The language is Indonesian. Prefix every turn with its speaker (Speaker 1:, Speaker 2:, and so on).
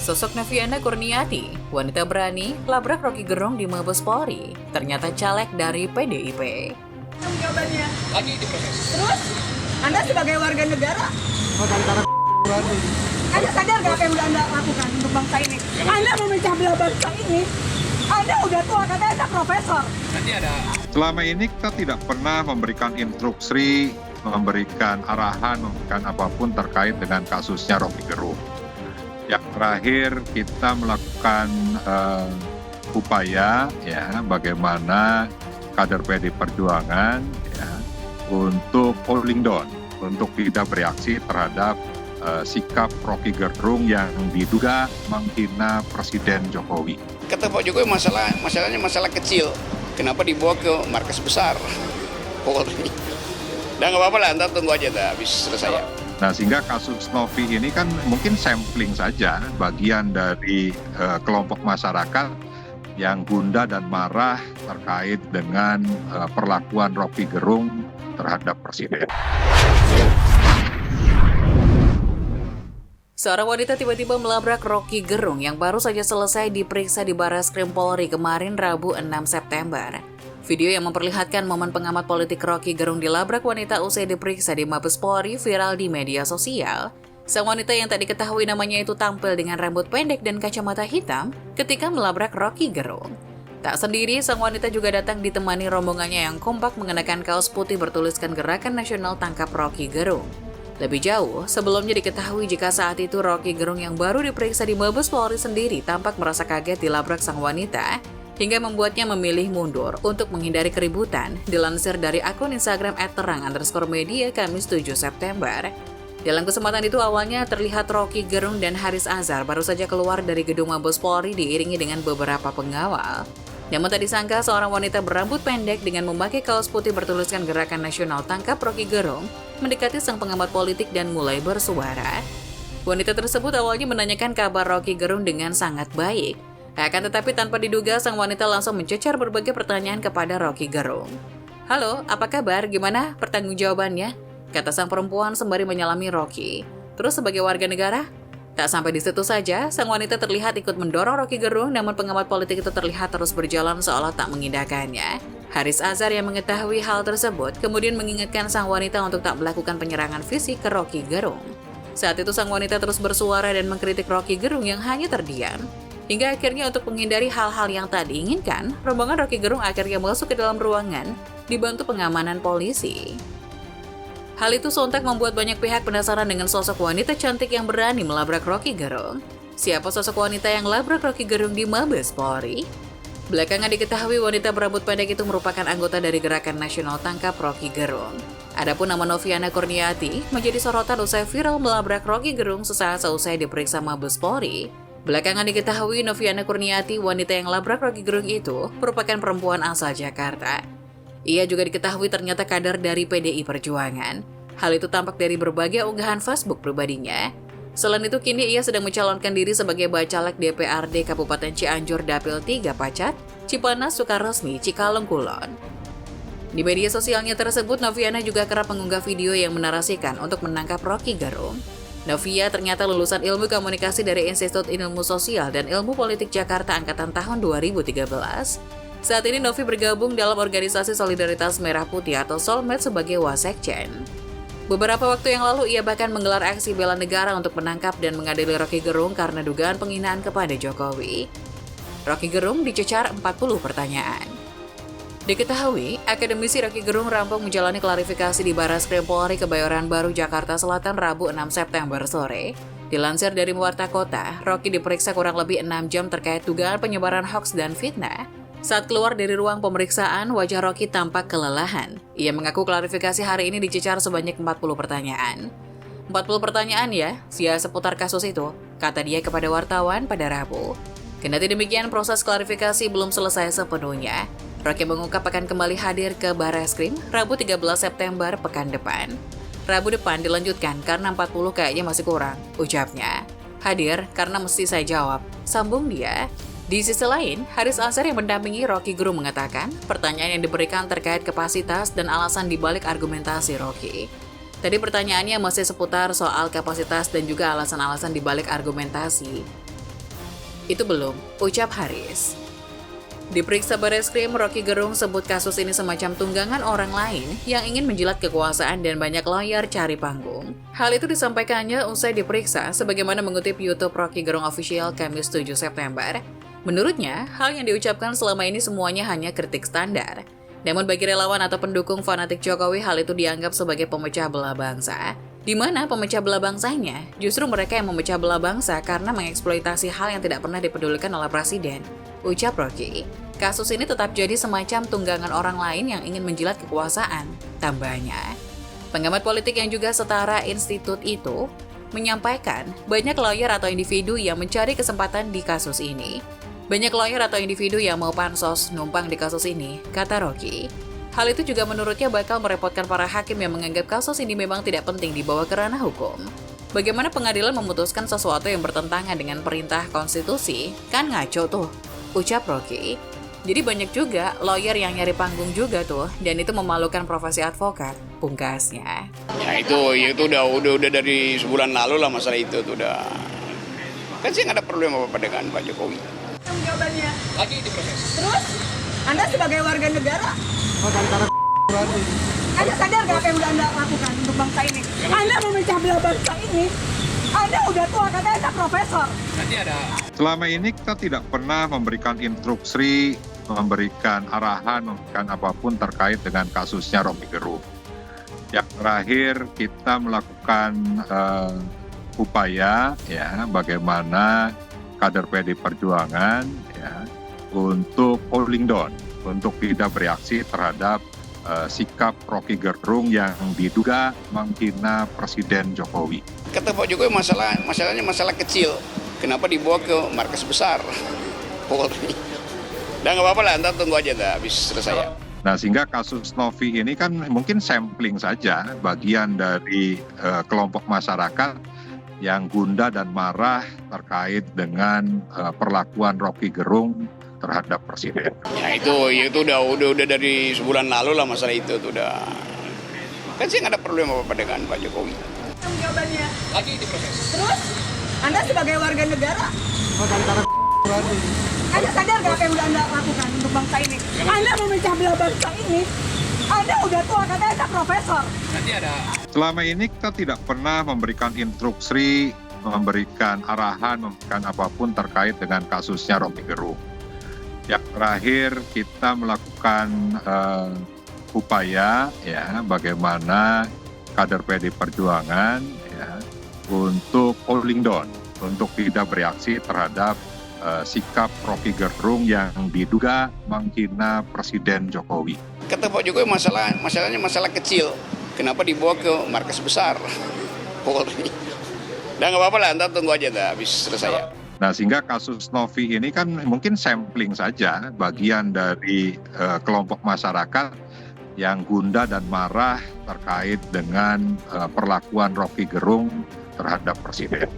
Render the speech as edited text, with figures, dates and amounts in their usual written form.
Speaker 1: Sosok Noviana Kurniati, wanita berani, labrak Rocky Gerung di Mabes Polri, ternyata caleg dari PDIP.
Speaker 2: Jawabannya.
Speaker 3: Lagi diproses.
Speaker 2: Terus, Anda sebagai warga negara, Anda sadar nggak apa yang udah Anda lakukan untuk bangsa ini? Anda memecah belah bangsa ini, Anda udah tua, katanya Anda profesor.
Speaker 3: Nanti ada.
Speaker 4: Selama ini kita tidak pernah memberikan instruksi, memberikan arahan, memberikan apapun terkait dengan kasusnya Rocky Gerung. Yang terakhir kita melakukan upaya ya bagaimana kader PD Perjuangan ya, untuk holding down, untuk tidak bereaksi terhadap sikap Rocky Gerung yang diduga menghina Presiden Jokowi.
Speaker 3: Kata Pak Jokowi masalahnya masalah kecil. Kenapa dibawa ke markas besar Polri? Dan nggak apa-apa lah, ntar tunggu aja habis selesai ya.
Speaker 4: Nah, sehingga kasus Novi ini kan mungkin sampling saja bagian dari kelompok masyarakat yang gundah dan marah terkait dengan perlakuan Rocky Gerung terhadap Presiden.
Speaker 1: Seorang wanita tiba-tiba melabrak Rocky Gerung yang baru saja selesai diperiksa di Barreskrim Polri kemarin Rabu 6 September. Video yang memperlihatkan momen pengamat politik Rocky Gerung dilabrak wanita usai diperiksa di Mabes Polri viral di media sosial. Sang wanita yang tak diketahui namanya itu tampil dengan rambut pendek dan kacamata hitam ketika melabrak Rocky Gerung. Tak sendiri, sang wanita juga datang ditemani rombongannya yang kompak mengenakan kaos putih bertuliskan Gerakan Nasional Tangkap Rocky Gerung. Lebih jauh, sebelumnya diketahui jika saat itu Rocky Gerung yang baru diperiksa di Mabes Polri sendiri tampak merasa kaget dilabrak sang wanita, hingga membuatnya memilih mundur untuk menghindari keributan, dilansir dari akun Instagram @terang_media Kamis 7 September. Dalam kesempatan itu awalnya terlihat Rocky Gerung dan Haris Azhar baru saja keluar dari gedung Mabes Polri diiringi dengan beberapa pengawal. Namun tak disangka seorang wanita berambut pendek dengan memakai kaos putih bertuliskan Gerakan Nasional Tangkap Rocky Gerung mendekati sang pengamat politik dan mulai bersuara. Wanita tersebut awalnya menanyakan kabar Rocky Gerung dengan sangat baik. Akan tetapi tanpa diduga sang wanita langsung mencecar berbagai pertanyaan kepada Rocky Gerung. "Halo, apa kabar? Gimana pertanggungjawabannya?" kata sang perempuan sembari menyalami Rocky. "Terus sebagai warga negara?" Tak sampai di situ saja, sang wanita terlihat ikut mendorong Rocky Gerung, namun pengamat politik itu terlihat terus berjalan seolah tak mengindahkannya. Haris Azhar yang mengetahui hal tersebut kemudian mengingatkan sang wanita untuk tak melakukan penyerangan fisik ke Rocky Gerung. Saat itu sang wanita terus bersuara dan mengkritik Rocky Gerung yang hanya terdiam. Hingga akhirnya untuk menghindari hal-hal yang tak diinginkan, rombongan Rocky Gerung akhirnya masuk ke dalam ruangan dibantu pengamanan polisi. Hal itu sontak membuat banyak pihak penasaran dengan sosok wanita cantik yang berani melabrak Rocky Gerung. Siapa sosok wanita yang labrak Rocky Gerung di Mabes Polri? Belakangan diketahui wanita berambut pendek itu merupakan anggota dari Gerakan Nasional Tangkap Rocky Gerung. Adapun nama Noviana Kurniati menjadi sorotan usai viral melabrak Rocky Gerung sesaat seusai diperiksa Mabes Polri. Belakangan diketahui Noviana Kurniati, wanita yang labrak Rocky Gerung itu, merupakan perempuan asal Jakarta. Ia juga diketahui ternyata kader dari PDI Perjuangan. Hal itu tampak dari berbagai unggahan Facebook pribadinya. Selain itu, kini ia sedang mencalonkan diri sebagai bacalek DPRD Kabupaten Cianjur Dapil 3 Pacat, Cipanas, Sukaresmi, Cikalong, Kulon. Di media sosialnya tersebut, Noviana juga kerap mengunggah video yang menarasikan untuk menangkap Rocky Gerung. Novia ternyata lulusan Ilmu Komunikasi dari Institut Ilmu Sosial dan Ilmu Politik Jakarta angkatan tahun 2013. Saat ini Novi bergabung dalam organisasi Solidaritas Merah Putih atau Solmed sebagai Wasekjen. Beberapa waktu yang lalu ia bahkan menggelar aksi bela negara untuk menangkap dan mengadili Rocky Gerung karena dugaan penghinaan kepada Jokowi. Rocky Gerung dicecar 40 pertanyaan. Diketahui, akademisi Rocky Gerung rampung menjalani klarifikasi di Barreskrim Polri Kebayoran Baru, Jakarta Selatan Rabu 6 September sore. Dilansir dari Warta Kota, Rocky diperiksa kurang lebih 6 jam terkait dugaan penyebaran hoaks dan fitnah. Saat keluar dari ruang pemeriksaan, wajah Rocky tampak kelelahan. Ia mengaku klarifikasi hari ini dicecar sebanyak 40 pertanyaan. 40 pertanyaan ya, sia seputar kasus itu, kata dia kepada wartawan pada Rabu. Kendati demikian, proses klarifikasi belum selesai sepenuhnya. Rocky mengungkap akan kembali hadir ke Barreskrim Rabu 13 September pekan depan. Rabu depan dilanjutkan karena 40 kayaknya masih kurang, ucapnya. Hadir karena mesti saya jawab, sambung dia. Di sisi lain, Haris Azhar yang mendampingi Rocky Gerung mengatakan pertanyaan yang diberikan terkait kapasitas dan alasan dibalik argumentasi Rocky. Tadi pertanyaannya masih seputar soal kapasitas dan juga alasan-alasan dibalik argumentasi. Itu belum, ucap Haris. Diperiksa Bareskrim, Rocky Gerung sebut kasus ini semacam tunggangan orang lain yang ingin menjilat kekuasaan dan banyak lawyer cari panggung. Hal itu disampaikannya usai diperiksa sebagaimana mengutip YouTube Rocky Gerung Official Kamis 7 September. Menurutnya, hal yang diucapkan selama ini semuanya hanya kritik standar. Namun bagi relawan atau pendukung fanatik Jokowi, hal itu dianggap sebagai pemecah belah bangsa. Di mana pemecah belah bangsanya justru mereka yang memecah belah bangsa karena mengeksploitasi hal yang tidak pernah dipedulikan oleh Presiden. Ucap Rocky, kasus ini tetap jadi semacam tunggangan orang lain yang ingin menjilat kekuasaan. Tambahnya, pengamat politik yang juga setara institut itu menyampaikan banyak lawyer atau individu yang mencari kesempatan di kasus ini. Banyak lawyer atau individu yang mau pansos numpang di kasus ini, kata Rocky. Hal itu juga menurutnya bakal merepotkan para hakim yang menganggap kasus ini memang tidak penting dibawa ke ranah hukum. Bagaimana pengadilan memutuskan sesuatu yang bertentangan dengan perintah konstitusi? Kan ngaco tuh, ucap Rocky. Jadi banyak juga lawyer yang nyari panggung juga tuh, dan itu memalukan profesi advokat, pungkasnya.
Speaker 3: Ya itu udah dari sebulan lalu lah masalah itu tuh udah. Kan sih nggak ada problem apa-apa dengan Pak Jokowi.
Speaker 2: Jawabannya.
Speaker 3: Lagi diproses.
Speaker 2: Terus, Anda sebagai warga negara, Anda sadar nggak apa yang udah Anda lakukan untuk bangsa ini? Anda memecah belah bangsa ini. Anda udah tua, katanya Anda profesor.
Speaker 3: Nanti ada.
Speaker 4: Selama ini kita tidak pernah memberikan instruksi, memberikan arahan, memberikan apapun terkait dengan kasusnya Rocky Gerung. Yang terakhir kita melakukan upaya ya bagaimana kader PD Perjuangan ya untuk holding down, untuk tidak bereaksi terhadap sikap Rocky Gerung yang diduga menghina Presiden Jokowi.
Speaker 3: Kata Pak Jokowi masalahnya masalah kecil. Kenapa dibawa ke markas besar Polri? Udah nggak apa-apa lah, ntar tunggu aja dah habis selesai.
Speaker 4: Nah sehingga kasus Novi ini kan mungkin sampling saja bagian dari kelompok masyarakat yang gundah dan marah terkait dengan perlakuan Rocky Gerung terhadap Presiden.
Speaker 3: Ya itu udah dari sebulan lalu lah masalah itu tuh udah. Kan sih nggak ada problem apa-apa dengan Pak Jokowi.
Speaker 2: Jawabannya.
Speaker 3: Lagi diproses.
Speaker 2: Terus, Anda sebagai warga negara, Anda sadar nggak apa yang udah Anda lakukan untuk bangsa ini? Anda memecah belah bangsa ini. Anda udah tua, katanya Anda profesor.
Speaker 3: Nanti ada.
Speaker 4: Selama ini kita tidak pernah memberikan instruksi, memberikan arahan, memberikan apapun terkait dengan kasusnya Rocky Gerung. Yang terakhir kita melakukan upaya ya bagaimana kader PD Perjuangan ya untuk holding down, untuk tidak bereaksi terhadap sikap Rocky Gerung yang diduga menghina Presiden Jokowi.
Speaker 3: Kata Pak Jokowi masalahnya masalah kecil. Kenapa dibawa ke markas besar Polri? Udah nggak apa-apa lah, ntar tunggu aja dah habis selesai.
Speaker 4: Nah sehingga kasus Novi ini kan mungkin sampling saja bagian dari kelompok masyarakat yang gundah dan marah terkait dengan perlakuan Rocky Gerung terhadap Presiden.